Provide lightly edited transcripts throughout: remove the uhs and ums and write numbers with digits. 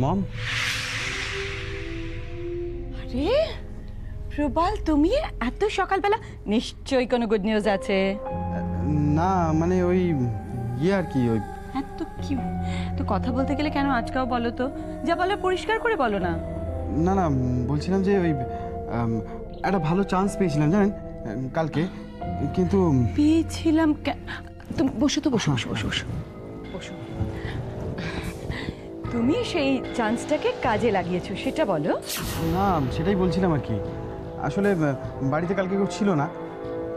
মম। আরে প্রবাল, তুমি এত সকালবেলা? নিশ্চয়ই কোনো গুড নিউজ আছে। না মানে ওই আর কি, ওই এত কি তো কথা বলতে গেলে কেন আজকাও বলো তো, যা বলো পরিষ্কার করে বলো না। না না, বলছিলাম যে ওই একটা ভালো চান্স পেয়েছিলাম জানেন কালকে, কিন্তু পেয়েছিলাম। তুমি বসো তো, বসো বসো বসো বসো বসো। তুমি সেই চান্সটাকে কাজে লাগিয়েছো সেটা বলো। না সেটাই বলছিলাম আর কি। আসলে বাড়িতে কালকে কেউ ছিল না,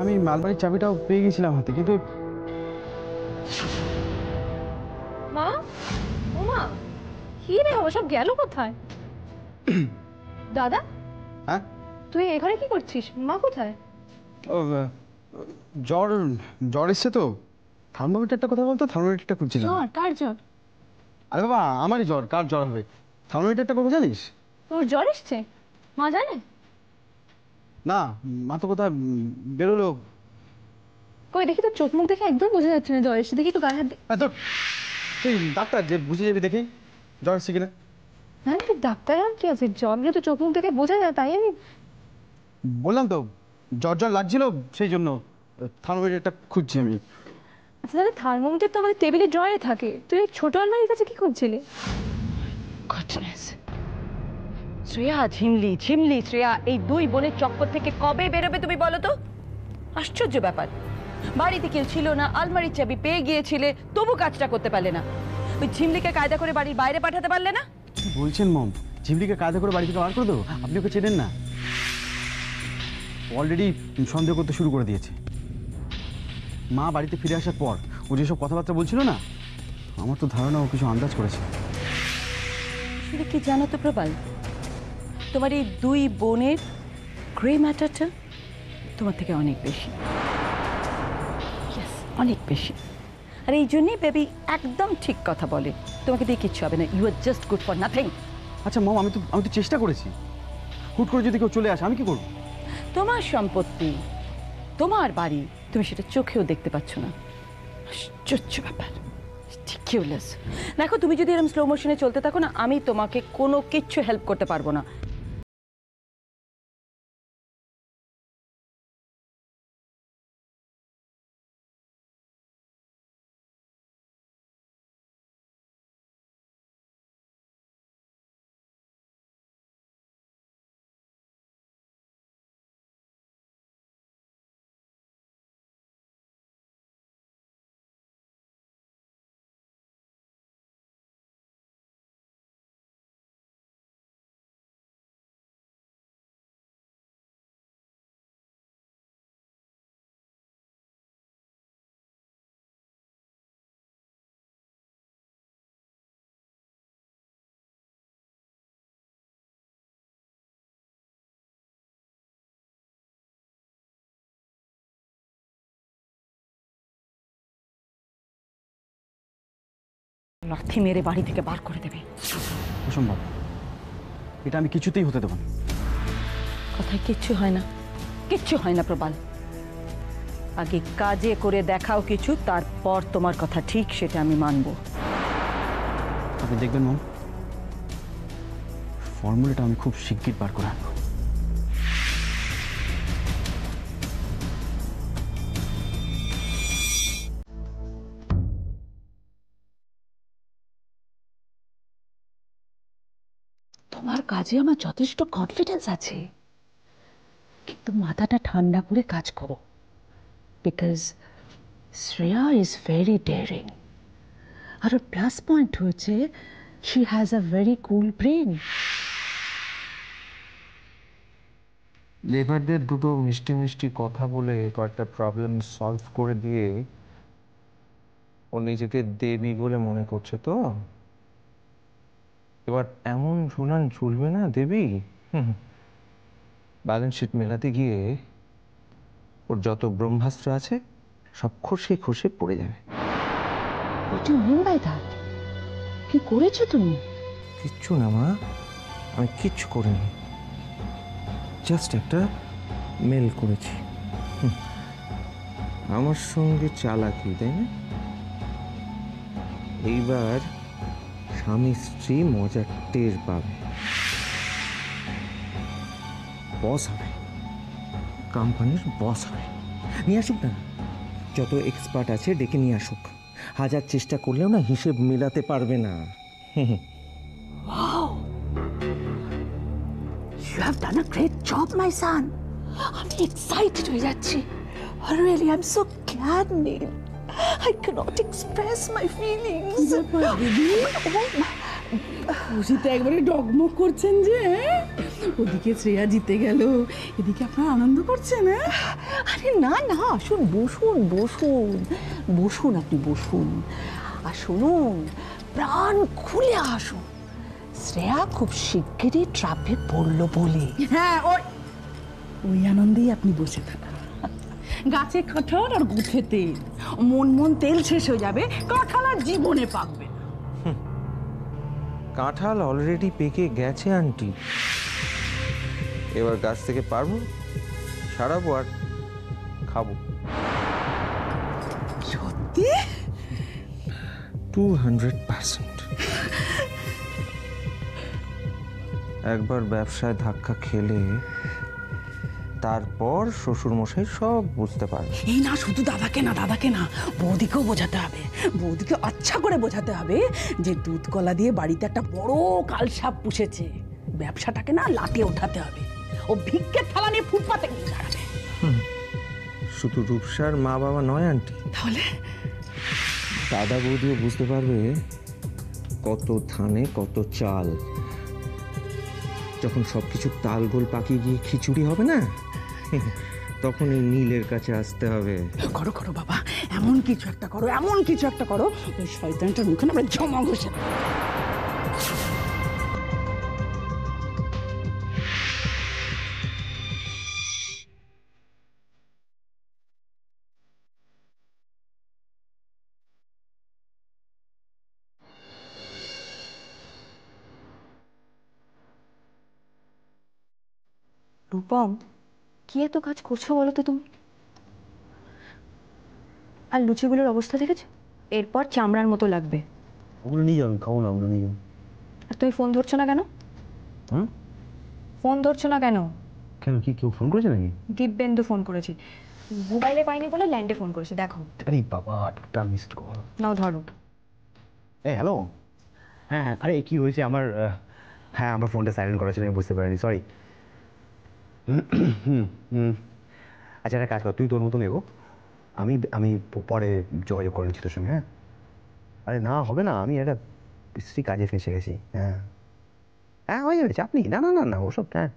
আমি মালবাড়ির চাবিটাও পেয়ে গেছিলাম হাতে, কিন্তু মা, ও মা, কি রে ওসব গেল কোথায়? দাদা, হ্যাঁ তুই এখানে কি করছিস? মা কোথায়? ও জ্বর জ্বর এসছে তো, থার্মোমিটারটা কথা বলতো, থার্মোমিটারটা খুঁজছিলাম। জ্বর? কার জ্বর? আরে বাবা আমারই জ্বর, কার জ্বর হবে? থার্মোমিটারটা কবে জানিস? তোর জ্বর এসছে? মা জানে? না মা তো কোথায় বেরোলো। কই দেখি, তোর চোখ মুখ দেখে একদম বোঝা যাচ্ছে না জ্বর এসছে। দেখি তো গায়ে হাত দিয়ে। তুই ডাক্তার, যে বুঝে যাবি দেখি জ্বর এসছে কিনা। হ্যাঁ, তুই ডাক্তার আর কি আছে, জ্বর নিয়ে তো চোখ মুখ দেখে বোঝা যায়, তাই আমি বললাম তো জ্বর জ্বর লাগছিল, সেই জন্য থার্মোমিটারটা খুঁজছি আমি। আচ্ছা দাদা, থার্মোমিটার তো আমাদের টেবিলে ড্রয়ে থাকে, তুই এই ছোট আলমারির কাছে কি করছিলি? গডনেস। শ্রেয়া, ঝিমলি ঝিমলি শ্রেয়া, এই দুই বোনের চক্কর থেকে কবে বেরোবে তুমি বলো তো? আশ্চর্য ব্যাপার, বাড়িতে কেউ ছিল না, আলমারির চাবি পেয়ে গিয়েছিলে, তবু কাজটা করতে পারলে না। ওই ঝিমলিকে কায়দা করে বাড়ির বাইরে পাঠাতে পারলে না? কি বলছেন মম? ঝিমলিকে কায়দা করে বাড়ি থেকে বার করে দেবো? আপনি ওকে চেনেন না? অলরেডি সন্দেহ করতে শুরু করে দিয়েছে। মা বাড়িতে ফিরে আসার পর ও যেসব কথাবার্তা বলছিল না, আমার তো ধারণা ও কিছু আন্দাজ করেছে। আসলে কি জানো তো প্রবাল, তোমার এই দুই বোনের গ্রে ম্যাটারটা তোমার থেকে অনেক বেশি। Yes, অনেক বেশি। আর এই জন্যই বেবি একদম ঠিক কথা বলে, তোমাকে দিয়ে কিচ্ছু হবে না, you are just good for nothing. আচ্ছা মম, আমি তো চেষ্টা করেছি। হুট করে যদি কেউ চলে আসে আমি কি করবো? তোমার সম্পত্তি, তোমার বাড়ি, তুমি সেটা চোখেও দেখতে পাচ্ছ না। আশ্চর্য ব্যাপার। Ridiculous. দেখো, তুমি যদি এরকম স্লো মোশনে চলতে থাকো না, আমি তোমাকে কোনো কিচ্ছু হেল্প করতে পারবো না। লাথি মেরে বাড়ি থেকে বার করে দেবে। অসম্ভব, এটা আমি কিছুতেই হতে দেবো না। কথায় কিচ্ছু হয় না, কিচ্ছু হয় না প্রবাল। আগে কাজে করে দেখাও কিছু, তারপর তোমার কথা ঠিক সেটা আমি মানবো। আপনি দেখবেন মম, ফর্মুলাটা আমি খুব শিগগির বার করে আনবো। তোমার কাজে আমার যথেষ্ট কনফিডেন্স আছে, কিন্তু মাথাটা ঠান্ডা করে কাজ করো, because Shreya is very daring. আর প্লাস পয়েন্ট হচ্ছে she has a very cool brain. লেবারদের দুটো মিষ্টি মিষ্টি কথা বলে কয়েকটা প্রবলেম সলভ করে দিয়ে ও নিজেকে দেবী বলে মনে করছে। তো এবার এমন ঝুলান ঝুলবে না দেবী, ব্যালেন্স শিট মেলাতে গিয়ে ওর যত ব্রহ্মাস্ত্র আছে সব খসে খসে পড়ে যাবে। What do you mean by that? কি করেছো তুমি? কিচ্ছু না মা, আমি কিচ্ছু করিনি, জাস্ট একটা মেল করেছি। আমার সঙ্গে চালাকি, তাই না? এইবার স্বামী স্ত্রী মজার টের পাবে, বস হবে, কোম্পানির বস হবে। নিয়ে আসুক না, যত এক্সপার্ট আছে ডেকে নিয়ে আসুক। হাজার চেষ্টা করলেও না হিসেব মেলাতে পারবে না। You have done a great job, my son. আমি excited হয়ে যাচ্ছি। Really, I'm so glad, Neil. I cannot express my feelings. খুশিতে একবারে ডগমগ করছেন যে, হ্যাঁ? ওদিকে শ্রেয়া জিতে গেল, এদিকে আপনারা আনন্দ করছেন, হ্যাঁ? আরে না না, আসুন, বসুন বসুন বসুন, আপনি বসুন। আর শুনুন, প্রাণ খুলে আসুন, শ্রেয়া খুব শিগগিরই ট্রাপে পড়লো বলে। হ্যাঁ, ওই আনন্দেই আপনি বসে থাকুন। গাছে কাঁঠাল আর গুঠে তেল, মন তেল শেষ হয়ে যাবে, কাঁঠাল আর জীবনে পাকবে না। কাঁঠাল অলরেডি পেকে গেছে আন্টি, এবার গাছ থেকে পারবো, ছাড়াবো আর খাবো। সত্যি? 200%। একবার ব্যবসায় ধাক্কা খেলে তারপর শ্বশুরমশাই সব বুঝতে পারবে। এই না, শুধু দাদাকে না, বৌদিকেও বোঝাতে হবে। বৌদিকে আচ্ছা করে বোঝাতে হবে যে দুধ কলা দিয়ে বাড়িতে একটা বড় কালসাপ পুষেছে, ব্যবসাটাকে না লাটে ওঠাতে হবে। ও ভিক্ষে থালা নিয়ে ফুটপাতে গিয়ে দাঁড়াবে। শুধু রূপসার মা বাবা নয় আন্টি, তাহলে দাদা বৌদিও বুঝতে পারবে কত ধানে কত চাল। যখন সবকিছু তালগোল পাকিয়ে গিয়ে খিচুড়ি হবে না, তখন এই নীলের কাছে আসতে হবে। করো বাবা, এমন কিছু একটা করো, ওই শয়তানটার মুখে না আমরা জমা ঘষে দেব। রূপম, কি এত কাজ করছো বলো তো তুমি? আর লুচিগুলোর অবস্থা দেখেছো? এরপর চামড়ার মতো লাগবে। ওগুলো নিয়ে যাবেন, খাবো না, ওগুলো নিয়ে যাবেন। আর তুমি ফোন ধরছো না কেন? হ্যাঁ, ফোন ধরছো না কেন? কেন, কি কেউ ফোন করেছে নাকি? দিব্যেন্দু ফোন করেছি, মোবাইলে পাইনি বলে ল্যান্ডে ফোন করেছে, দেখো। আরে বাবা, একটা মিসড কল। নাও ধরো। হ্যালো। হ্যাঁ, আরে কি হয়েছে আমার, হ্যাঁ আমার ফোনটা সাইলেন্ট করা ছিল, আমি বুঝতে পারিনি, সরি। আচ্ছা একটা কাজ কর, তুই তোর মতন এগো, আমি পরে যোগাযোগ করে নিচ্ছি তোর সঙ্গে। হ্যাঁ, আরে না হবে না, আমি একটা বিশ্রী কাজে ফেঁসে গেছি। হ্যাঁ হয়ে যাবে, চাপ নেই, না ওসব। হ্যাঁ,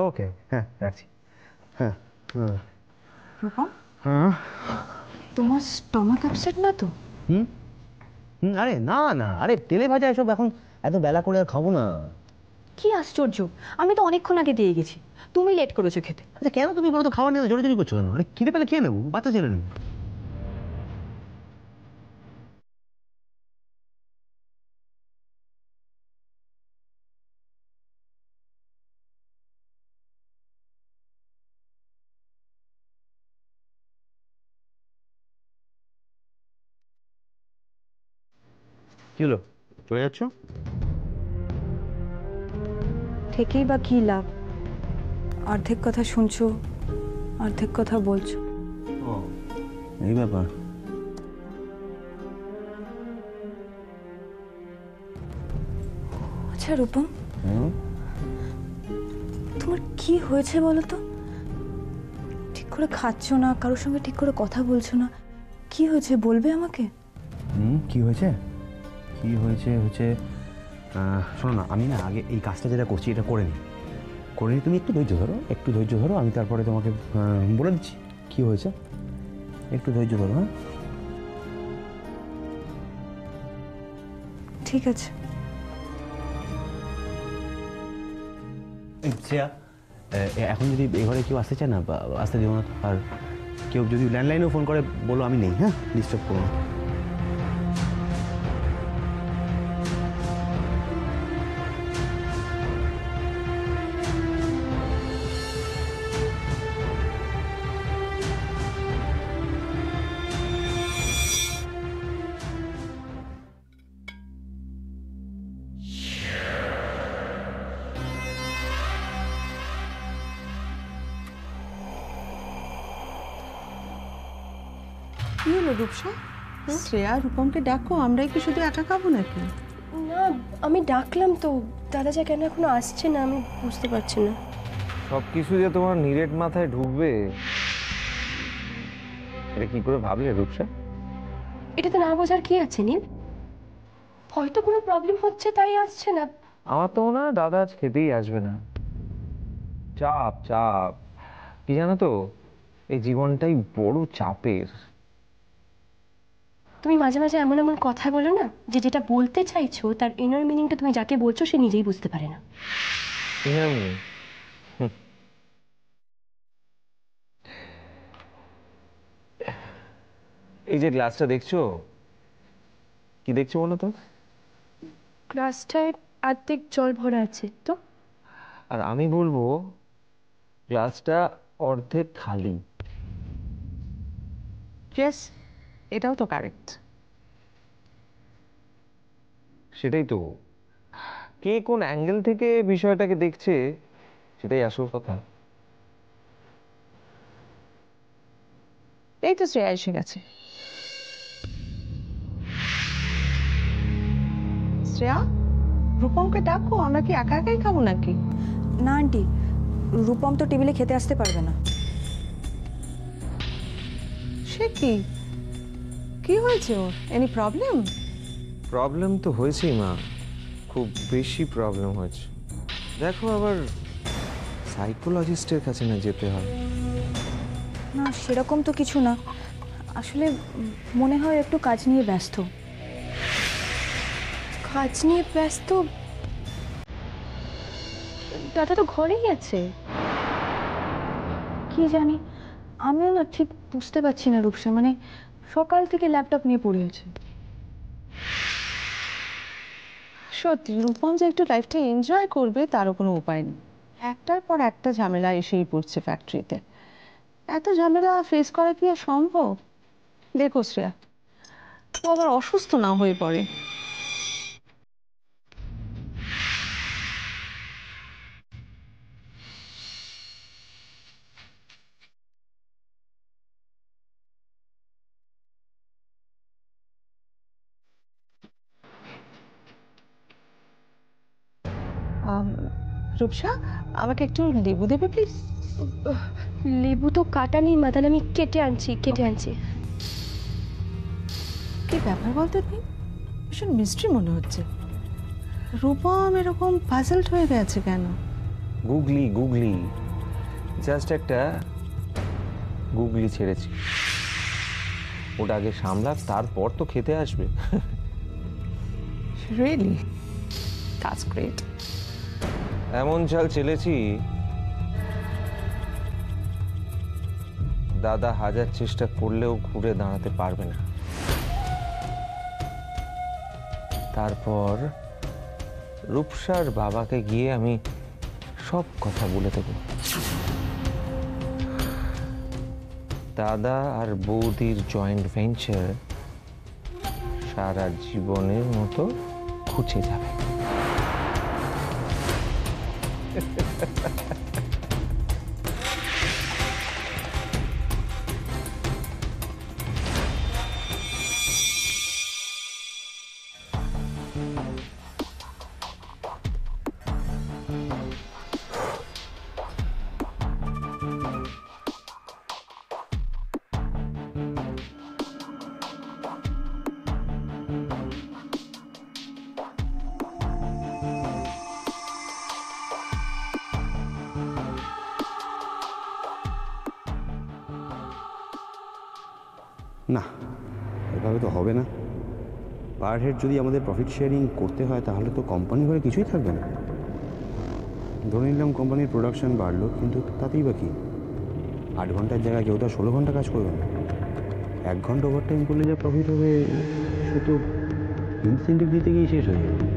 ওকে, হ্যাঁ রাখছি। হ্যাঁ রূপম, হ্যাঁ। তোমার স্টমাক আপসেট না তো? আরে না, আরে তেলে ভাজা এসব এখন এত বেলা করে আর খাবো না। কি আশ্চর্য, আমি তো অনেকক্ষণ আগে দিয়ে গেছি, তুমি লেট করেছো খেতে। আচ্ছা কেন তুমি বলো তো, খাওয়া নিয়ে জোরে করছো কেন? আরে খিদে পেলে খেয়ে নেবো, বাচ্চা ছেলে নেবো। কি হলো, চলে যাচ্ছ? থেকেই বা কি লাভ, অর্ধেক কথা শুনছো, অর্ধেক কথা বলছো। এই ব্যাপার। আচ্ছা রূপম, তোমার কি হয়েছে বলো তো? ঠিক করে খাচ্ছ না, কারোর সঙ্গে ঠিক করে কথা বলছো না, কি হয়েছে বলবে আমাকে? কি হয়েছে হচ্ছে শোনো না, আমি না আগে এই কাজটা যেটা করছি এটা করে নিই, তুমি একটু ধৈর্য ধরো, আমি তারপরে তোমাকে বলে দিচ্ছি কি হয়েছে। একটু ধৈর্য ধরো। হ্যাঁ ঠিক আছে। এখন যদি এ ঘরে কেউ আসতে চায় না, আসতে দেবো না। আর কেউ যদি ল্যান্ডলাইনেও ফোন করে বলো আমি নেই, হ্যাঁ ডিস্টার্ব করবো না। কি হলো রূপসা? শ্রেয়া রূপমকে ডাকো, আমরাই কি শুধু একা খাবো নাকি? না, আমি ডাকলাম তো, দাদা যা কেন এখনো আসছে না আমি বুঝতে পারছি না। সব কিছু যে তোমার নিরেট মাথায় ঢুকবে এটা কি করে ভাবলে রূপসা? এটাতে না বোঝার কি আছে নীল? হয়তো কোনো প্রবলেম হচ্ছে তাই আসছে না। আমার তো মনে হয় দাদা আজ খেতেই আসবে না। চাপ চাপ, কি জানো তো, এই জীবনটাই বড় চাপের। তুমি মাঝে মাঝে এমন এমন কথা বলো না, যে যেটা বলতে চাইছো তার ইনার মিনিংটা তুমি যাকে বলছো সে নিজেই বুঝতে পারে না। এরকমই। এই যে গ্লাসটা দেখছো, কি দেখছো বলো তো? গ্লাসটায় অর্ধেক জল ভরা আছে তো। আর আমি বলবো গ্লাসটা অর্ধেক খালি। ইয়েস, এটাও তো কারেক্ট। সেটাই তো, কে কোন অ্যাঙ্গেল থেকে বিষয়টাকে দেখছে সেটাই আসল কথা। এই তো শ্রেয়া এসে গেছে। শ্রেয়া, রূপমকে ডাকো, আমরা কি একা একাই খাবো নাকি? না আন্টি, রূপম তো টেবিলে খেতে আসতে পারবে না। সে কি, কি হয়েছে ওর? Any problem? প্রবলেম তো হয়েছেই মা, খুব বেশি প্রবলেম হয়েছে। দেখো আবার সাইকোলজিস্টের কাছে না যেতে হয়। না সেরকম তো কিছু না, আসলে মনে হয় একটু কাজ নিয়ে ব্যস্ত। কাজ নিয়ে ব্যস্ত? দাদা তো ঘরেই আছে। কি জানি, আমিও না ঠিক বুঝতে পারছি না রূপসা, মানে সকাল থেকে ল্যাপটপ নিয়ে পড়ে আছে। সত্যি রূপম যে একটু লাইফটা এনজয় করবে তারও কোনো উপায় নেই। একটার পর একটা ঝামেলা এসেই পড়ছে ফ্যাক্টরিতে। এত ঝামেলা ফেস করা কি আর সম্ভব? দেখো শ্রেয়া, ও আবার অসুস্থ না হয়ে পড়ে। আম, রূপসা, আমাকে একটু লেবু দেবে প্লিজ? লেবু তো কাটা নেই মাদান, আমি কেটে আনছি কেটে আনছি। কি ব্যাপার বলতো তুই, ভীষণ মিস্ট্রি মনে হচ্ছে। রূপম এরকম পাজলড হয়ে গেছে কেন? গুগলি গুগলি, জাস্ট একটা গুগলি ছেড়েছি, ওটা আগে সামলাক, তারপর তো খেতে আসবে। Really, that's great. এমন চাল চেলেছি দাদা হাজার চেষ্টা করলেও ঘুরে দাঁড়াতে পারবে না। তারপর রূপসার বাবাকে গিয়ে আমি সব কথা বলে দেব। দাদা আর বৌদির জয়েন্ট ভেঞ্চার সারা জীবনের মতো ঘুচে যাবে। না, এভাবে তো হবে না। পার হেড যদি আমাদের প্রফিট শেয়ারিং করতে হয় তাহলে তো কোম্পানি ঘরে কিছুই থাকবে না। ধরে নিলাম কোম্পানির প্রোডাকশন বাড়লো, কিন্তু তাতেই বা কি? 8 ঘন্টার জায়গায় কেউ তো 16 ঘন্টা কাজ করবে না। 1 ঘন্টা ওভারটাইম করলে যা প্রফিট হবে সে তো ইনসেন্টিভ দিতে গিয়ে শেষ হয়ে যাবে।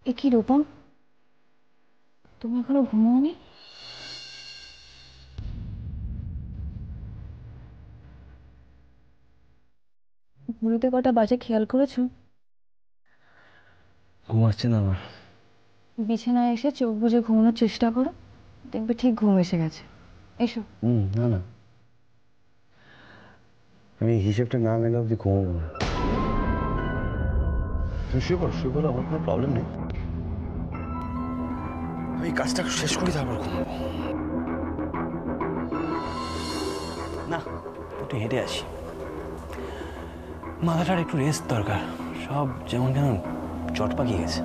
এ কি রূপম, তুমি এখনো ঘুমোওনি? ঘুরোতে কটা বাজে খেয়াল করেছো? ঘুম আসছে না আমার। বিছানায় এসে চোখ বুজে ঘুমানোর চেষ্টা করো, দেখবে ঠিক ঘুম এসে গেছে। এসো। না না, আমি হিসেবটা না মেলে অব্দি ঘুমাবো না। তুমি শুয়ে পড়ো, আমার কোনো প্রবলেম নেই। আমি কাজটা শেষ করি তারপর ঘুমাবো। না, একটু হেঁটে আসি, মাথাটার একটু রেস্ট দরকার। সব যেমন কেন চট পাকিয়ে গেছে।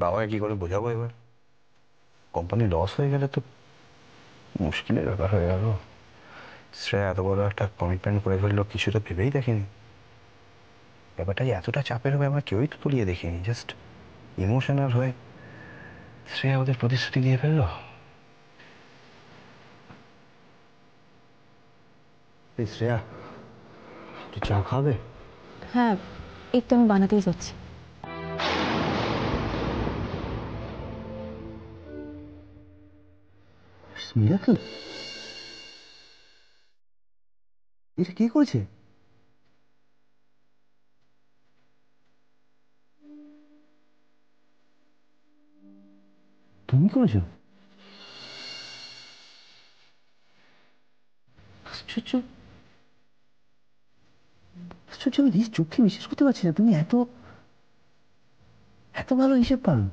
বাবাকে কি করে বোঝাবো এবার? কোম্পানি লস হয়ে গেলে তো মুশকিলের ব্যাপার হয়ে গেল। শ্রেয়া এত বড় একটা কমিটমেন্ট করে ফেললো, কিছু তো ভেবেই দেখেনি। ব্যাপারটা যে এতটা চাপের হবে আমরা কেউই তো তুলিয়ে দেখিনি। জাস্ট ইমোশনাল হয়ে শ্রেয়া ওদের প্রতিশ্রুতি দিয়ে ফেললো। এই শ্রেয়া, তুই চা খাবে? হ্যাঁ, এই তো আমি বানাতেই যাচ্ছি। মিরাকেল, এটা কে করেছে? তুমি করেছো? আশ্চর্য, আশ্চর্য, আমি নিজ চোখে বিশ্বাস করতে পারছি না। তুমি এত এত ভালো হিসেব পারো।